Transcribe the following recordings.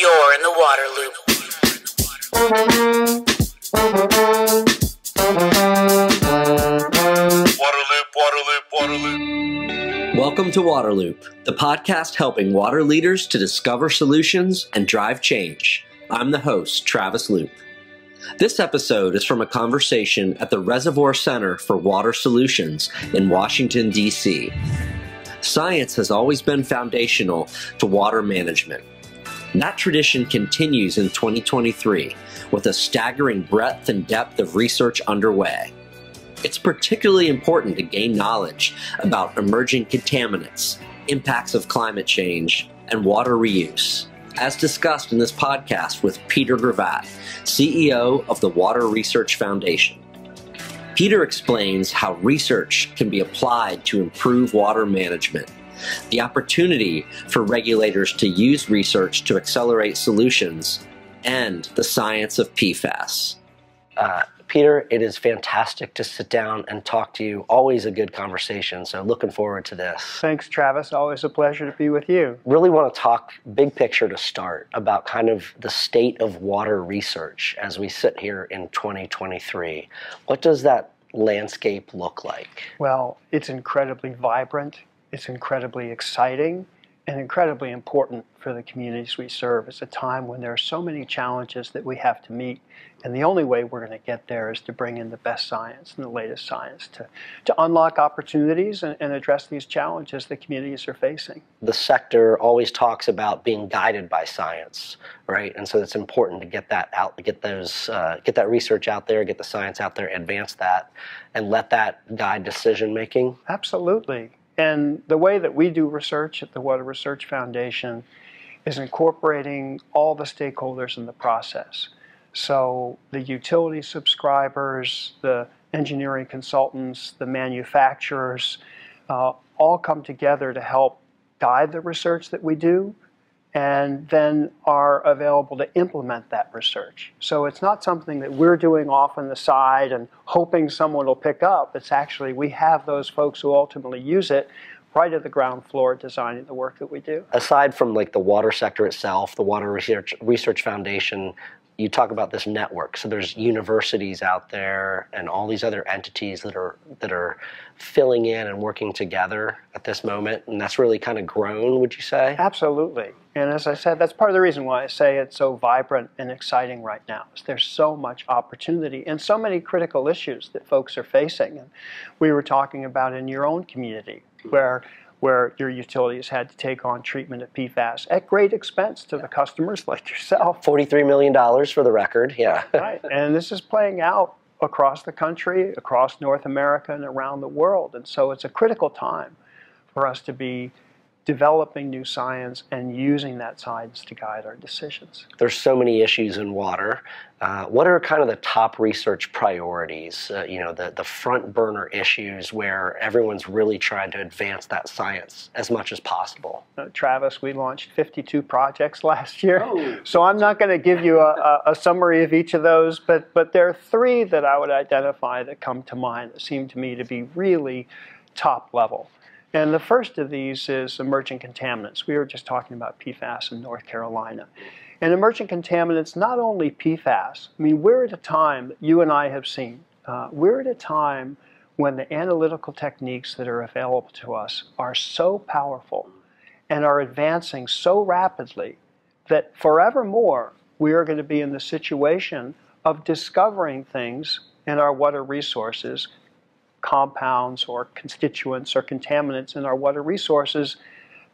You're in the water loop. Waterloop. Welcome to Waterloop, the podcast helping water leaders to discover solutions and drive change. I'm the host, Travis Loop. This episode is from a conversation at the Reservoir Center for Water Solutions in Washington, D.C. Science has always been foundational to water management. That tradition continues in 2023 with a staggering breadth and depth of research underway. It's particularly important to gain knowledge about emerging contaminants, impacts of climate change, and water reuse, as discussed in this podcast with Peter Grevatt, CEO of the Water Research Foundation. Peter explains how research can be applied to improve water management, the opportunity for regulators to use research to accelerate solutions, and the science of PFAS. Peter, it is fantastic to sit down and talk to you. Always a good conversation, so looking forward to this. Thanks, Travis. Always a pleasure to be with you. Really want to talk big picture to start about kind of the state of water research as we sit here in 2023. What does that landscape look like? Well, it's incredibly vibrant, it's incredibly exciting, and incredibly important for the communities we serve. It's a time when there are so many challenges that we have to meet, and the only way we're going to get there is to bring in the best science and the latest science to unlock opportunities and address these challenges that communities are facing. The sector always talks about being guided by science, right? And so it's important to get that out, get that research out there, get the science out there, advance that, and let that guide decision making. Absolutely. And the way that we do research at the Water Research Foundation is incorporating all the stakeholders in the process. So the utility subscribers, the engineering consultants, the manufacturers, all come together to help guide the research that we do, and then are available to implement that research. So it's not something that we're doing off on the side and hoping someone will pick up. It's actually, we have those folks who ultimately use it right at the ground floor designing the work that we do. Aside from like the water sector itself, the Water Research Foundation, you talk about this network. So there's universities out there and all these other entities that are filling in and working together at this moment, and that's really kind of grown, would you say? Absolutely. And as I said, that's part of the reason why I say it's so vibrant and exciting right now. Is there's so much opportunity and so many critical issues that folks are facing. And we were talking about in your own community where your utilities had to take on treatment of PFAS at great expense to the customers like yourself. $43 million for the record, yeah. Right, and this is playing out across the country, across North America, and around the world. And so it's a critical time for us to be developing new science and using that science to guide our decisions. There's so many issues in water. What are kind of the top research priorities, the front burner issues where everyone's really trying to advance that science as much as possible? Travis, we launched 52 projects last year, so I'm not going to give you a summary of each of those, but there are three that I would identify that come to mind that seem to me to be really top level. And the first of these is emerging contaminants. We were just talking about PFAS in North Carolina. And emerging contaminants, not only PFAS, I mean, we're at a time, you and I have seen, we're at a time when the analytical techniques that are available to us are so powerful and are advancing so rapidly that forevermore we are going to be in the situation of discovering things in our water resources, compounds or constituents or contaminants in our water resources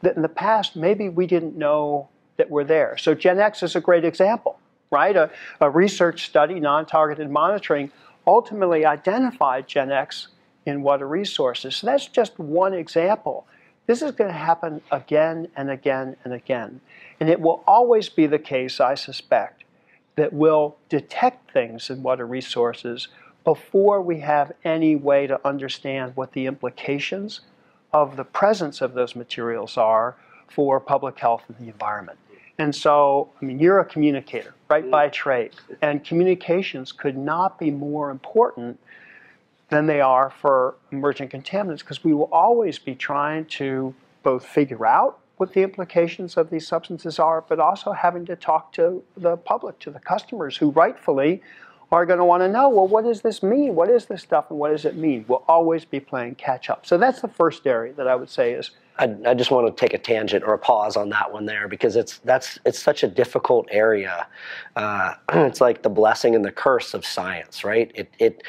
that in the past maybe we didn't know that were there. So GenX is a great example, right? A research study, non-targeted monitoring, ultimately identified GenX in water resources. So that's just one example. This is going to happen again and again and again. And it will always be the case, I suspect, that we'll detect things in water resources before we have any way to understand what the implications of the presence of those materials are for public health and the environment. And so, I mean, you're a communicator, right, by trade, and communications could not be more important than they are for emerging contaminants, because we will always be trying to both figure out what the implications of these substances are, but also having to talk to the public, to the customers, who rightfully are going to want to know, well, what does this mean? What is this stuff and what does it mean? We'll always be playing catch up. So that's the first area that I would say is. I just want to take a tangent or a pause on that one there, because it's such a difficult area. It's like the blessing and the curse of science, right? It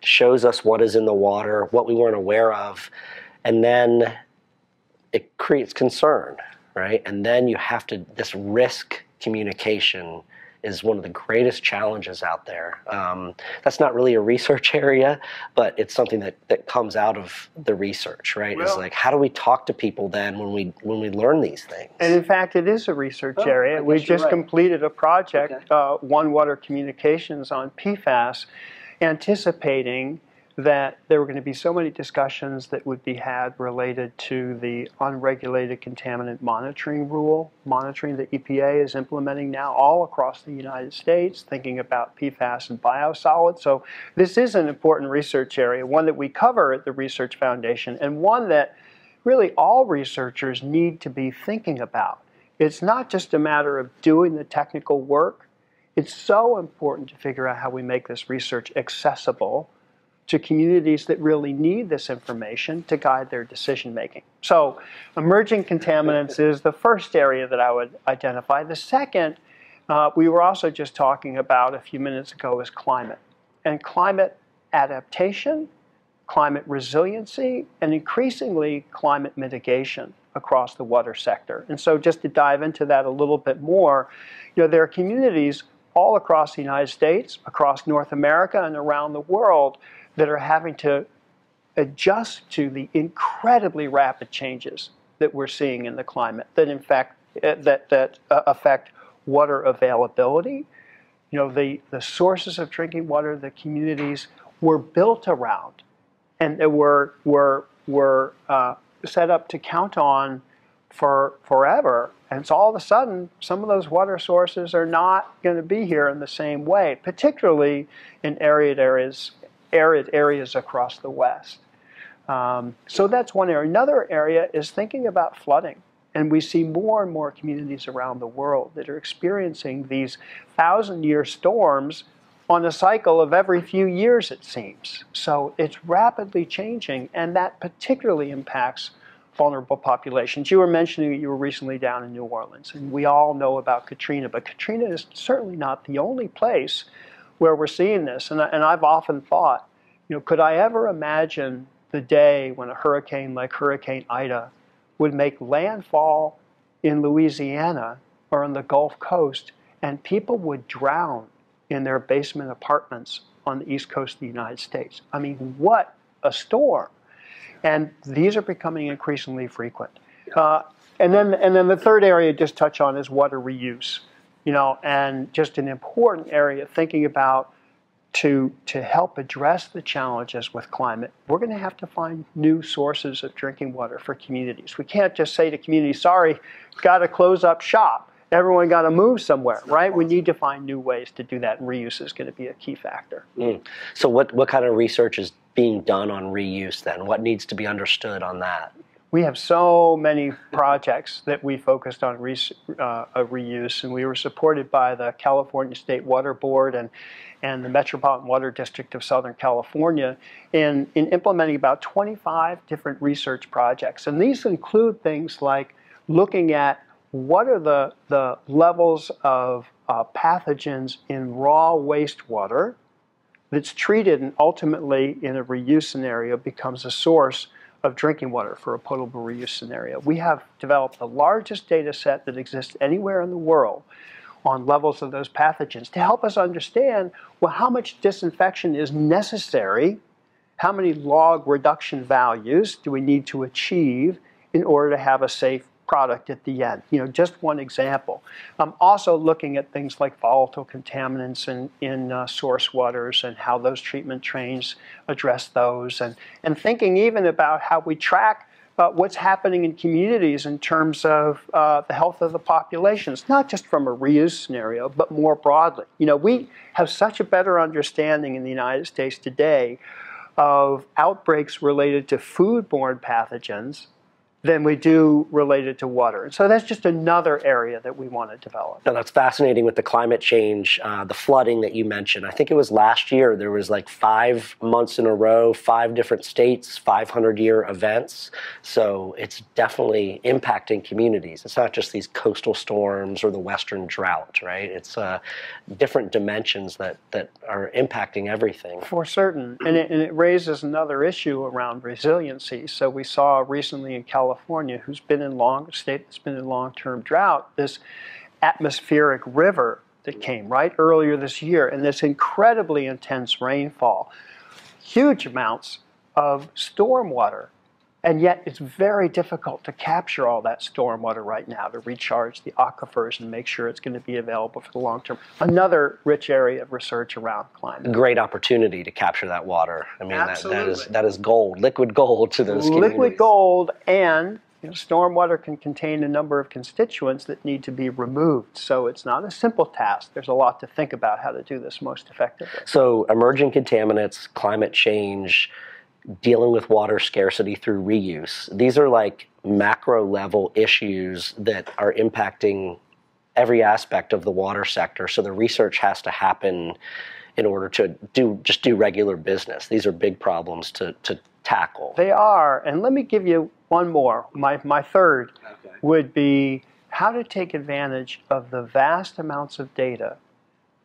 shows us what is in the water, what we weren't aware of, and then it creates concern, right? And then you have to, this risk communication is one of the greatest challenges out there. That's not really a research area, but it's something that comes out of the research, right? Well, it's like, how do we talk to people then when we learn these things? And in fact, it is a research area. We just completed a project, One Water Communications, on PFAS, anticipating that there were going to be so many discussions that would be had related to the unregulated contaminant monitoring rule, monitoring that EPA is implementing now all across the United States, thinking about PFAS and biosolids. So this is an important research area, one that we cover at the Research Foundation, and one that really all researchers need to be thinking about. It's not just a matter of doing the technical work. It's so important to figure out how we make this research accessible to communities that really need this information to guide their decision making. So emerging contaminants is the first area that I would identify. The second, we were also just talking about a few minutes ago, is climate. And climate adaptation, climate resiliency, and increasingly climate mitigation across the water sector. And so just to dive into that a little bit more, there are communities all across the United States, across North America, and around the world that are having to adjust to the incredibly rapid changes that we're seeing in the climate, that in fact affect water availability. The sources of drinking water the communities were built around, and they were set up to count on for forever. And so all of a sudden, some of those water sources are not going to be here in the same way, particularly in arid areas across the West. So that's one area. Another area is thinking about flooding. And we see more and more communities around the world that are experiencing these 1,000-year storms on a cycle of every few years, it seems. So it's rapidly changing, and that particularly impacts vulnerable populations. You were mentioning that you were recently down in New Orleans, and we all know about Katrina, but Katrina is certainly not the only place where we're seeing this. And I've often thought, could I ever imagine the day when a hurricane like Hurricane Ida would make landfall in Louisiana or on the Gulf Coast, and people would drown in their basement apartments on the East Coast of the United States? I mean, what a storm. And these are becoming increasingly frequent. And then the third area to just touch on is water reuse. And just an important area thinking about to help address the challenges with climate. We're going to have to find new sources of drinking water for communities. We can't just say to communities, sorry, got to close up shop. Everyone got to move somewhere, right? We need to find new ways to do that, and reuse is going to be a key factor. So what kind of research is being done on reuse then? What needs to be understood on that? We have so many projects that we focused on reuse, and we were supported by the California State Water Board and the Metropolitan Water District of Southern California in implementing about 25 different research projects. And these include things like looking at what are the levels of pathogens in raw wastewater that's treated and ultimately in a reuse scenario becomes a source of drinking water for a potable reuse scenario. We have developed the largest data set that exists anywhere in the world on levels of those pathogens to help us understand, well, how much disinfection is necessary, how many log reduction values do we need to achieve in order to have a safe product at the end. Just one example. I'm also looking at things like volatile contaminants in source waters and how those treatment trains address those, and thinking even about how we track what's happening in communities in terms of the health of the populations, not just from a reuse scenario, but more broadly. We have such a better understanding in the United States today of outbreaks related to foodborne pathogens than we do related to water. And so that's just another area that we want to develop. Now, that's fascinating with the climate change, the flooding that you mentioned. I think it was last year, there was like 5 months in a row, 5 different states, 500-year events. So it's definitely impacting communities. It's not just these coastal storms or the western drought, right? It's different dimensions that are impacting everything. For certain. And it raises another issue around resiliency. So we saw recently in California, who's been in state that's been in long-term drought, this atmospheric river that came right earlier this year, and this incredibly intense rainfall, huge amounts of stormwater, and yet it's very difficult to capture all that stormwater right now to recharge the aquifers and make sure it's going to be available for the long term. Another rich area of research around climate. Great opportunity to capture that water. I mean, that is gold, liquid gold to those communities. Liquid gold, and stormwater can contain a number of constituents that need to be removed. So it's not a simple task. There's a lot to think about how to do this most effectively. So emerging contaminants, climate change, dealing with water scarcity through reuse. These are like macro level issues that are impacting every aspect of the water sector. So the research has to happen in order to do regular business. These are big problems to tackle. They are. And let me give you one more. My third would be how to take advantage of the vast amounts of data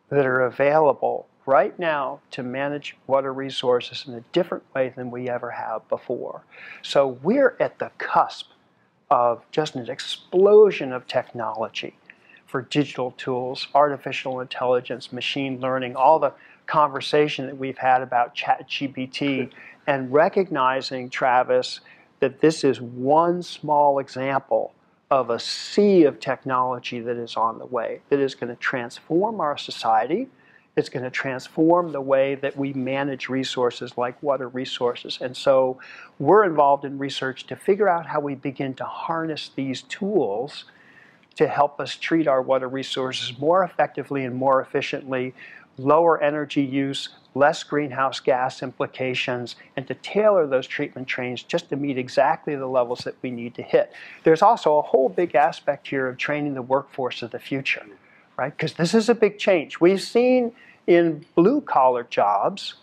that are available right now to manage water resources in a different way than we ever have before. So we're at the cusp of just an explosion of technology for digital tools, artificial intelligence, machine learning, all the conversation that we've had about ChatGPT, and recognizing, Travis, that this is one small example of a sea of technology that is on the way, that is going to transform our society. It's going to transform the way that we manage resources like water resources. And so we're involved in research to figure out how we begin to harness these tools to help us treat our water resources more effectively and more efficiently, lower energy use, less greenhouse gas implications, and to tailor those treatment trains just to meet exactly the levels that we need to hit. There's also a whole big aspect here of training the workforce of the future, right? Because this is a big change. We've seen in blue-collar jobs,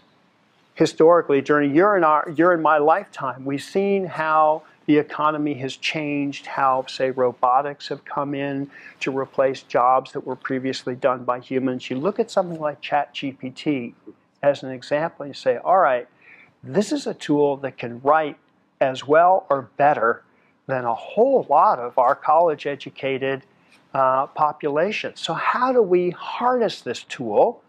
historically, during your and my lifetime, we've seen how the economy has changed, how, say, robotics have come in to replace jobs that were previously done by humans. You look at something like ChatGPT as an example, and you say, all right, this is a tool that can write as well or better than a whole lot of our college-educated population. So how do we harness this tool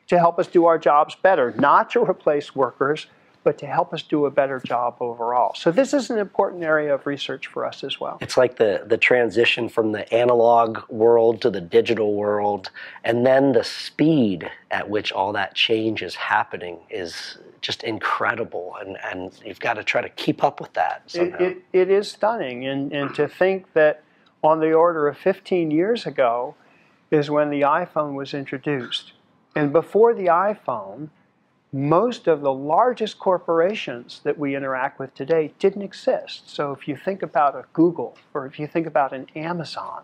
to help us do our jobs better, not to replace workers, but to help us do a better job overall? So this is an important area of research for us as well. It's like the transition from the analog world to the digital world, and then the speed at which all that change is happening is just incredible, and you've got to try to keep up with that somehow. It is stunning, and to think that on the order of 15 years ago is when the iPhone was introduced. And before the iPhone, most of the largest corporations that we interact with today didn't exist. So if you think about a Google, or if you think about an Amazon,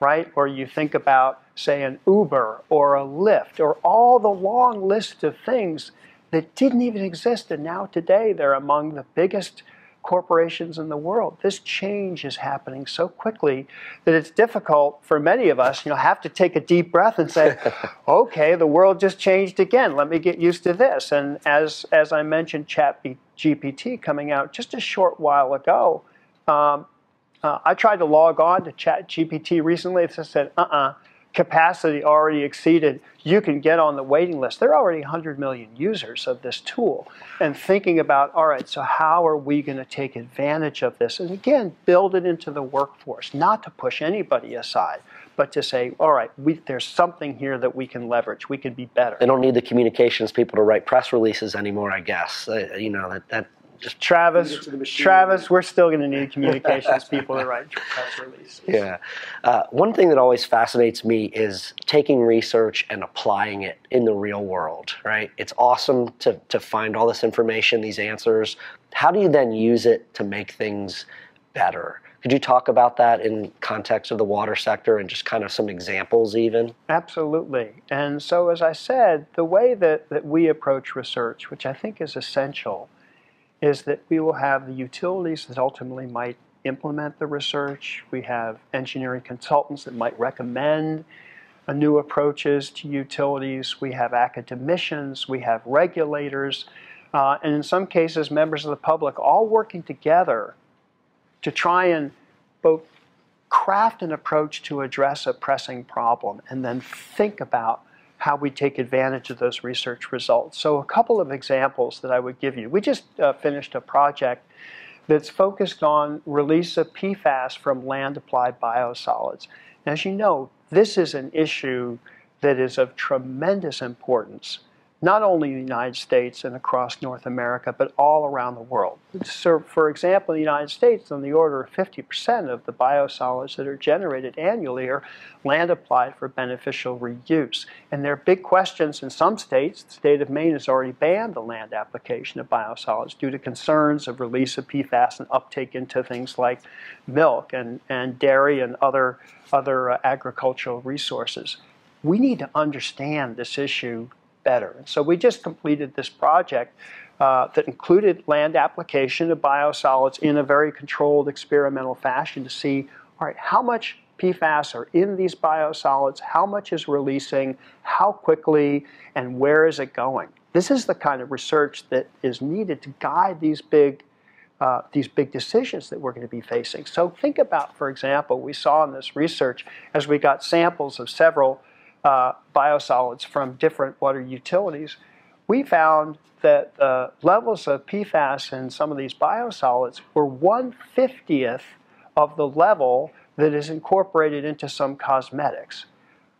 right? Or you think about, say, an Uber or a Lyft, or all the long list of things that didn't even exist, and now today they're among the biggest corporations in the world. This change is happening so quickly that it's difficult for many of us, have to take a deep breath and say, okay, the world just changed again. Let me get used to this. And as I mentioned, ChatGPT coming out just a short while ago, I tried to log on to ChatGPT recently. It said, capacity already exceeded. You can get on the waiting list. There are already 100 million users of this tool. And thinking about, all right, so how are we going to take advantage of this? And again, build it into the workforce, not to push anybody aside, but to say, all right, there's something here that we can leverage. We can be better. They don't need the communications people to write press releases anymore, I guess. Just Travis, we're still going to need communications people to write press releases. Yeah. One thing that always fascinates me is taking research and applying it in the real world, right? It's awesome to find all this information, these answers. How do you then use it to make things better. Could you talk about that in context of the water sector and just kind of some examples even? Absolutely. And so, as I said, the way that we approach research, which I think is essential, is that we will have the utilities that ultimately might implement the research. We have engineering consultants that might recommend new approaches to utilities. We have academicians. We have regulators. And in some cases, members of the public all working together to try and both craft an approach to address a pressing problem and then think about how we take advantage of those research results. So a couple of examples that I would give you. We just finished a project that's focused on release of PFAS from land-applied biosolids. And as you know, this is an issue that is of tremendous importance, not only in the United States and across North America, but all around the world. So, for example, in the United States, on the order of 50% of the biosolids that are generated annually are land applied for beneficial reuse. And there are big questions in some states. The state of Maine has already banned the land application of biosolids due to concerns of release of PFAS and uptake into things like milk and dairy and other agricultural resources. We need to understand this issue better. And so we just completed this project that included land application of biosolids in a very controlled experimental fashion to see, all right, how much PFAS are in these biosolids, how much is releasing, how quickly, and where is it going? This is the kind of research that is needed to guide these big decisions that we're going to be facing. So think about, for example, we saw in this research, as we got samples of several biosolids from different water utilities, we found that the levels of PFAS in some of these biosolids were 1/50th of the level that is incorporated into some cosmetics.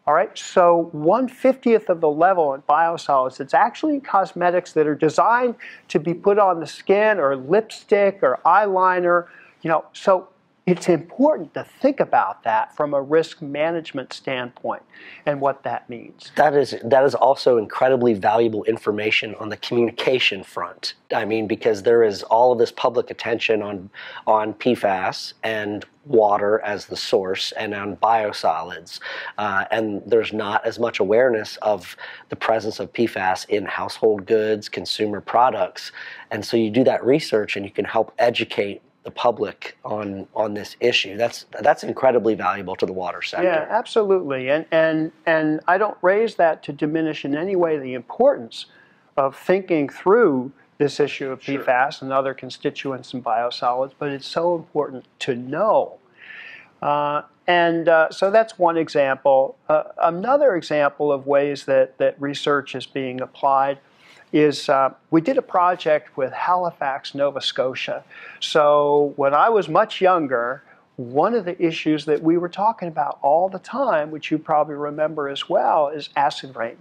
All right, so 1/50th of the level in biosolids, it's actually in cosmetics that are designed to be put on the skin or lipstick or eyeliner, so it's important to think about that from a risk management standpoint and what that means. That is also incredibly valuable information on the communication front. I mean, because there is all of this public attention on PFAS and water as the source and on biosolids, and there's not as much awareness of the presence of PFAS in household goods, consumer products, and so you do that research and you can help educate the public on this issue. That's incredibly valuable to the water sector. Yeah, absolutely. And I don't raise that to diminish in any way the importance of thinking through this issue of PFAS and other constituents in biosolids, but it's so important to know. So that's one example. Another example of ways that research is being applied is we did a project with Halifax, Nova Scotia. So when I was much younger, one of the issues that we were talking about all the time, which you probably remember as well, is acid rain.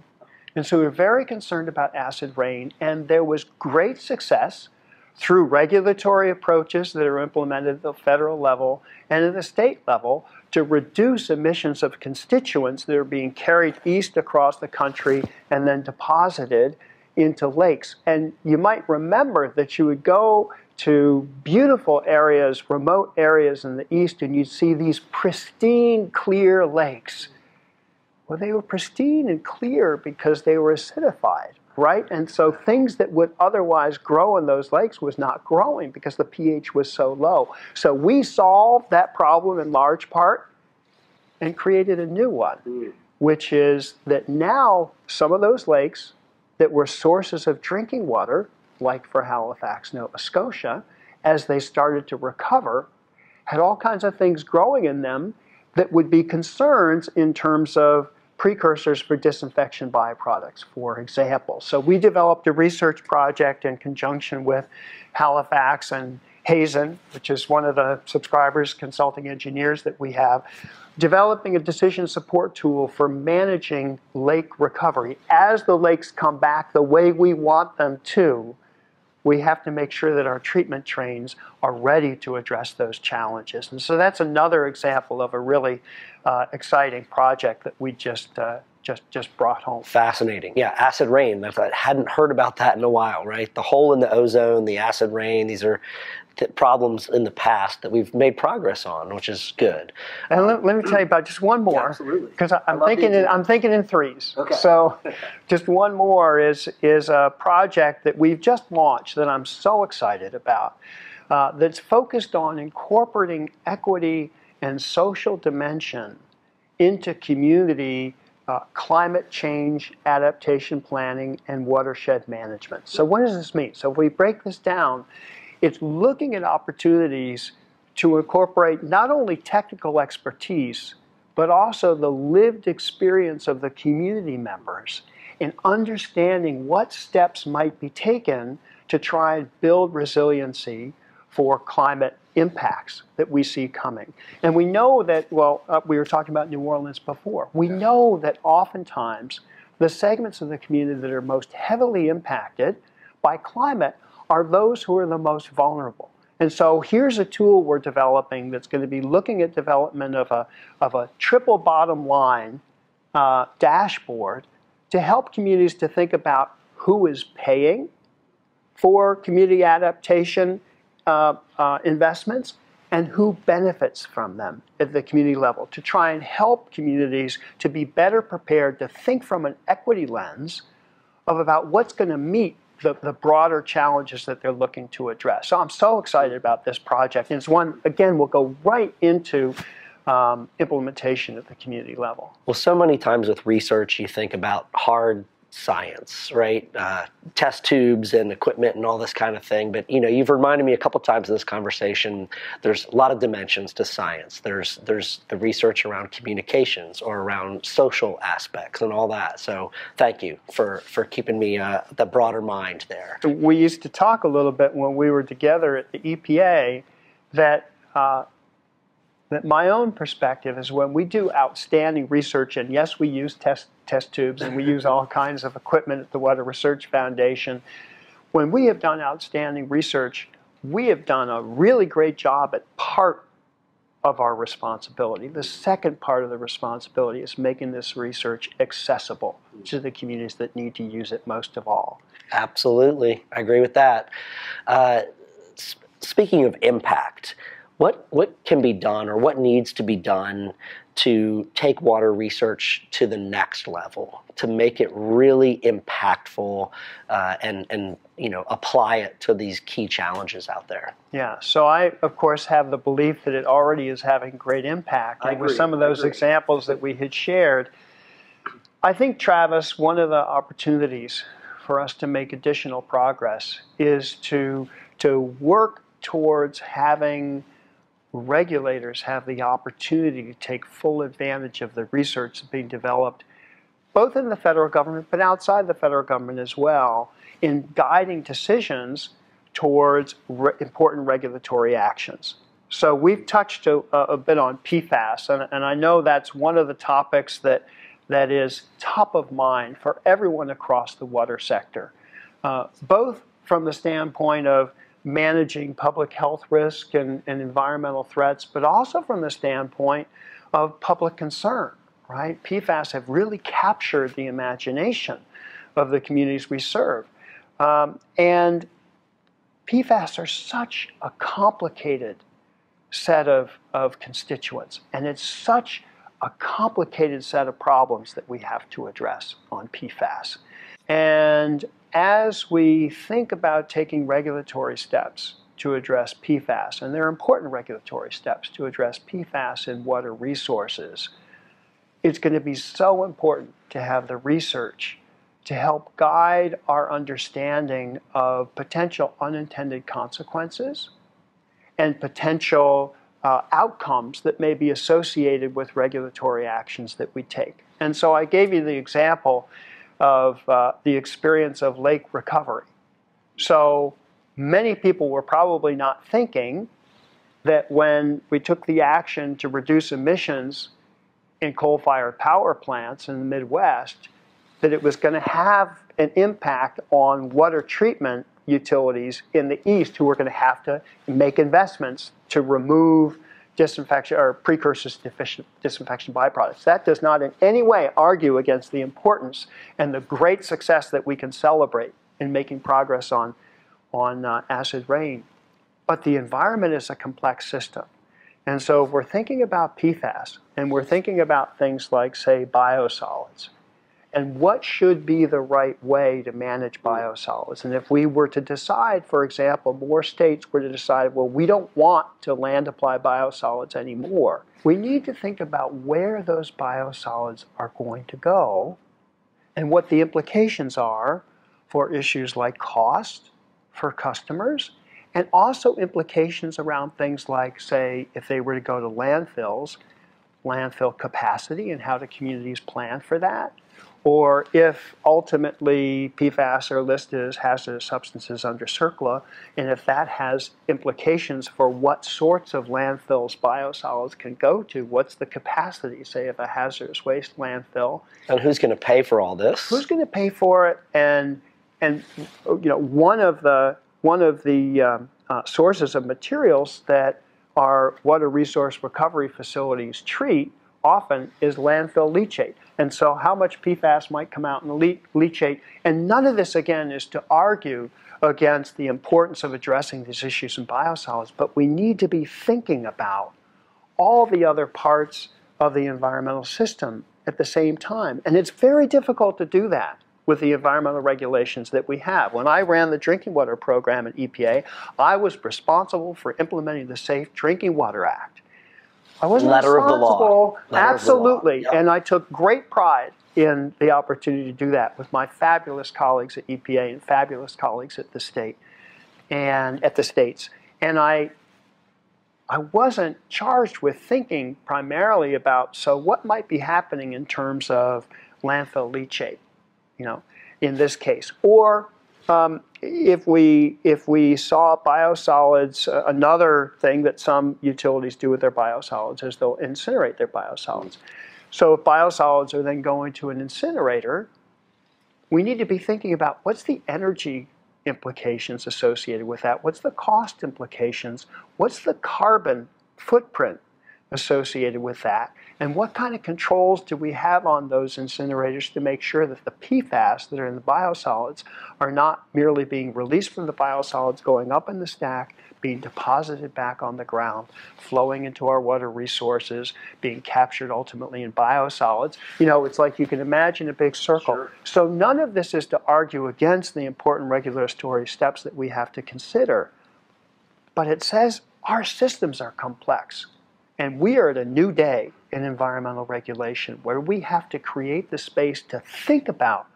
And so we were very concerned about acid rain, and there was great success through regulatory approaches that are implemented at the federal level and at the state level to reduce emissions of constituents that are being carried east across the country and then deposited into lakes. And you might remember that you would go to beautiful areas, remote areas in the east, and you'd see these pristine, clear lakes. Well, they were pristine and clear because they were acidified, right? And so things that would otherwise grow in those lakes was not growing because the pH was so low. So we solved that problem in large part and created a new one, which is that now some of those lakes that were sources of drinking water, like for Halifax, Nova Scotia, as they started to recover, had all kinds of things growing in them that would be concerns in terms of precursors for disinfection byproducts, for example. So we developed a research project in conjunction with Halifax and Hazen, which is one of the subscribers, consulting engineers that we have, developing a decision support tool for managing lake recovery. As the lakes come back the way we want them to, we have to make sure that our treatment trains are ready to address those challenges. And so that's another example of a really exciting project that we just just brought home. Fascinating. Yeah, acid rain. I hadn't heard about that in a while, right? The hole in the ozone, the acid rain, these are problems in the past that we've made progress on, which is good. And let me tell you about just one more. Yeah, absolutely. Because I'm thinking in threes. Okay. So just one more is a project that we've just launched that I'm so excited about, that's focused on incorporating equity and social dimension into community climate change adaptation planning and watershed management. So what does this mean? So if we break this down, it's looking at opportunities to incorporate not only technical expertise, but also the lived experience of the community members in understanding what steps might be taken to try and build resiliency for climate impacts that we see coming. And we know that, well, we were talking about New Orleans before. We know that oftentimes the segments of the community that are most heavily impacted by climate are those who are the most vulnerable. And so here's a tool we're developing that's going to be looking at development of a triple bottom line dashboard to help communities to think about who is paying for community adaptation investments and who benefits from them at the community level, to try and help communities to be better prepared to think from an equity lens of about what's going to meet the broader challenges that they're looking to address. So I'm so excited about this project. And it's one, again, will go right into implementation at the community level. Well, so many times with research, you think about hard science, right? Test tubes and equipment and all this kind of thing. But, you know, you've reminded me a couple times in this conversation, there's a lot of dimensions to science. There's the research around communications or around social aspects and all that. So thank you for keeping me the broader mind there. We used to talk a little bit when we were together at the EPA that my own perspective is when we do outstanding research, and yes, we use test tubes and we use all kinds of equipment at the Water Research Foundation. When we have done outstanding research, we have done a really great job at part of our responsibility. The second part of the responsibility is making this research accessible to the communities that need to use it most of all. Absolutely. I agree with that. Speaking of impact, what can be done or what needs to be done to take water research to the next level, to make it really impactful and you know, apply it to these key challenges out there? Yeah, so I, of course, have the belief that it already is having great impact. And with some of those examples that we had shared, I think, Travis, one of the opportunities for us to make additional progress is to work towards having regulators have the opportunity to take full advantage of the research that's being developed, both in the federal government but outside the federal government as well, in guiding decisions towards important regulatory actions. So we've touched a bit on PFAS, and I know that's one of the topics that is top of mind for everyone across the water sector, both from the standpoint of managing public health risk and environmental threats, but also from the standpoint of public concern, right? PFAS have really captured the imagination of the communities we serve. And PFAS are such a complicated set of constituents, and it's such a complicated set of problems that we have to address on PFAS. And as we think about taking regulatory steps to address PFAS, and there are important regulatory steps to address PFAS in water resources, it's going to be so important to have the research to help guide our understanding of potential unintended consequences and potential outcomes that may be associated with regulatory actions that we take. And so I gave you the example of the experience of lake recovery. So many people were probably not thinking that when we took the action to reduce emissions in coal-fired power plants in the Midwest, that it was going to have an impact on water treatment utilities in the East who were going to have to make investments to remove disinfection or precursors to disinfection byproducts. That does not in any way argue against the importance and the great success that we can celebrate in making progress on acid rain. But the environment is a complex system. And so if we're thinking about PFAS and we're thinking about things like, say, biosolids, and what should be the right way to manage biosolids. And if we were to decide, for example, more states were to decide, well, we don't want to land apply biosolids anymore, we need to think about where those biosolids are going to go and what the implications are for issues like cost for customers, and also implications around things like, say, if they were to go to landfills, landfill capacity and how do communities plan for that. Or if ultimately PFAS are listed as hazardous substances under CERCLA, and if that has implications for what sorts of landfills biosolids can go to, what's the capacity, say, of a hazardous waste landfill? And who's going to pay for all this? Who's going to pay for it? And one of the sources of materials that our water resource recovery facilities treat often is landfill leachate. And so how much PFAS might come out in the leachate, and none of this, again, is to argue against the importance of addressing these issues in biosolids, but we need to be thinking about all the other parts of the environmental system at the same time. And it's very difficult to do that with the environmental regulations that we have. When I ran the drinking water program at EPA, I was responsible for implementing the Safe Drinking Water Act. I wasn't Letter of the law. Absolutely. Yep. And I took great pride in the opportunity to do that with my fabulous colleagues at EPA and fabulous colleagues at the state and at the states. And I wasn't charged with thinking primarily about, so what might be happening in terms of landfill leachate, in this case, or if we saw biosolids, another thing that some utilities do with their biosolids is they'll incinerate their biosolids. So if biosolids are then going to an incinerator, we need to be thinking about what's the energy implications associated with that, what's the cost implications, what's the carbon footprint associated with that, and what kind of controls do we have on those incinerators to make sure that the PFAS that are in the biosolids are not merely being released from the biosolids, going up in the stack, being deposited back on the ground, flowing into our water resources, being captured ultimately in biosolids. It's like you can imagine a big circle. Sure. So none of this is to argue against the important regulatory steps that we have to consider, but it says our systems are complex. And we are at a new day in environmental regulation where we have to create the space to think about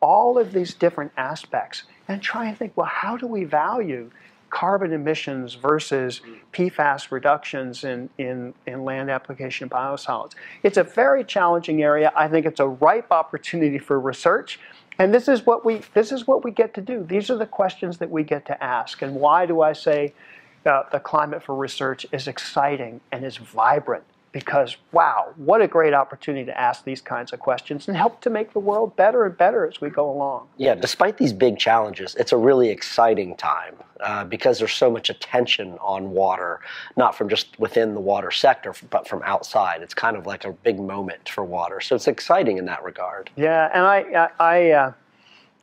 all of these different aspects and try and think, well, how do we value carbon emissions versus PFAS reductions in land application biosolids? It's a very challenging area. I think it's a ripe opportunity for research. And this is what we get to do. These are the questions that we get to ask. And why do I say the climate for research is exciting and is vibrant? Because, wow, what a great opportunity to ask these kinds of questions and help to make the world better and better as we go along. Yeah, despite these big challenges, it's a really exciting time because there's so much attention on water, not from just within the water sector, but from outside. It's kind of like a big moment for water. So it's exciting in that regard. Yeah, and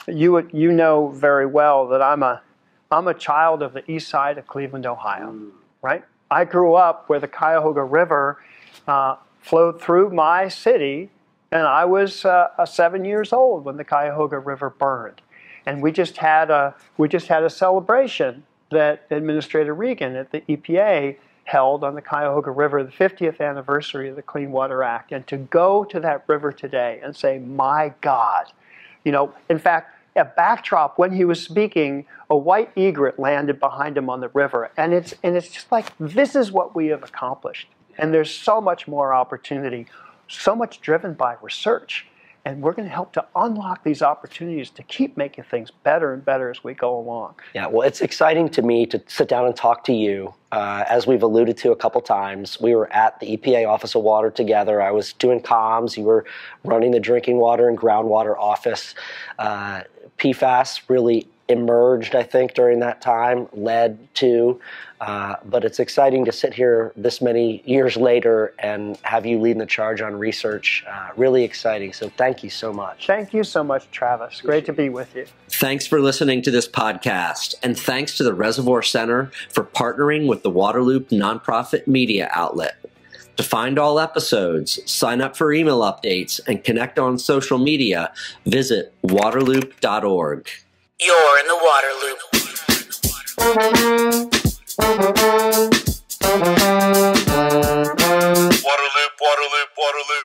you know very well that I'm a child of the east side of Cleveland, Ohio, right? I grew up where the Cuyahoga River flowed through my city, and I was 7 years old when the Cuyahoga River burned. And we just had a celebration that Administrator Regan at the EPA held on the Cuyahoga River, the 50th anniversary of the Clean Water Act. And to go to that river today and say, my God, in fact, a backdrop when he was speaking, a white egret landed behind him on the river, and it's just like, this is what we have accomplished. And there's so much more opportunity, so much driven by research, and we're going to help to unlock these opportunities to keep making things better and better as we go along. Yeah, well, it's exciting to me to sit down and talk to you. As we've alluded to a couple times, we were at the EPA Office of Water together. I was doing comms. You were running the drinking water and groundwater office. PFAS really emerged, I think, during that time, led to. But it's exciting to sit here this many years later and have you leading the charge on research. Really exciting. So thank you so much. Thank you so much, Travis. Great to be with you. Thanks for listening to this podcast, and thanks to the Reservoir Center for partnering with the Waterloop nonprofit media outlet. To find all episodes, sign up for email updates, and connect on social media, visit waterloop.org. You're in the Waterloop. Waterloop, Waterloop, Waterloop.